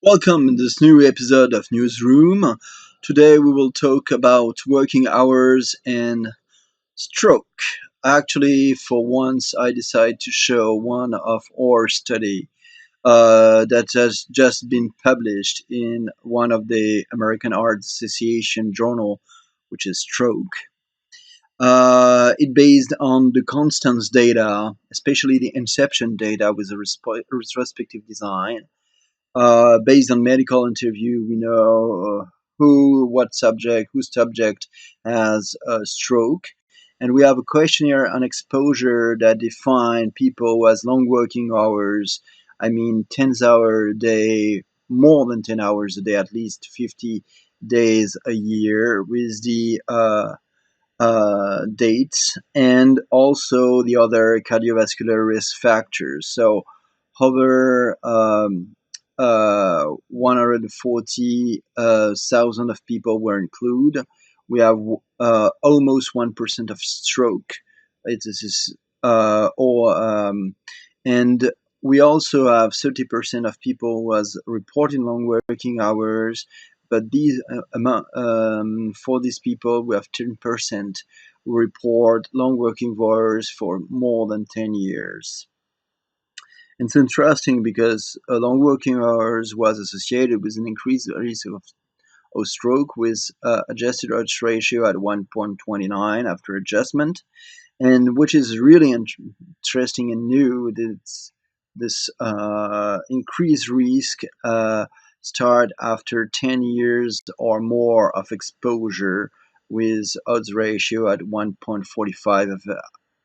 Welcome in this new episode of Newsroom. Today we will talk about working hours and stroke. Actually, for once, I decided to show one of our study that has just been published in one of the American Heart Association journal, which is Stroke. It based on the Constance data, especially the inception data with a retrospective design based on medical interview. We know whose subject has a stroke, and we have a questionnaire on exposure that define people who has long working hours. I mean, 10 hours a day, more than 10 hours a day, at least 50 days a year, with the dates and also the other cardiovascular risk factors. So, over 140,000 of people were included. We have almost 1% of stroke. It is or and we also have 30% of people who was reporting long working hours, but for these people, we have 10% who report long working hours for more than 10 years. It's interesting because long working hours was associated with an increased risk of stroke with adjusted odds ratio at 1.29 after adjustment, and which is really interesting and new. This increased risk start after 10 years or more of exposure with odds ratio at 1.45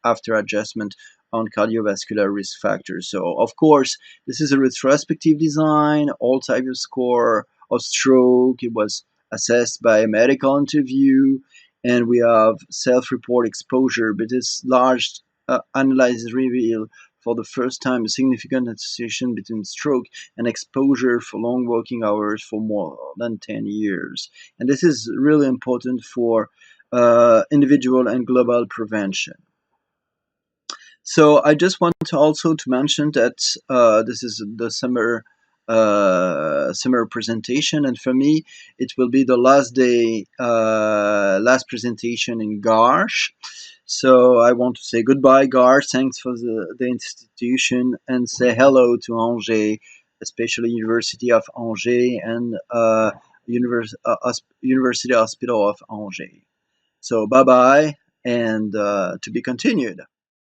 after adjustment on cardiovascular risk factors. So, of course, this is a retrospective design, all types of score of stroke. It was assessed by a medical interview, and we have self-report exposure, but this large analysis reveal for the first time a significant association between stroke and exposure for long working hours for more than 10 years. And this is really important for individual and global prevention. So I just want to also to mention that this is the summer presentation, and for me it will be the last day, last presentation in Garches. So I want to say goodbye, Garches. Thanks for the institution, and say hello to Angers, especially University of Angers and University Hospital of Angers. So bye bye, and to be continued.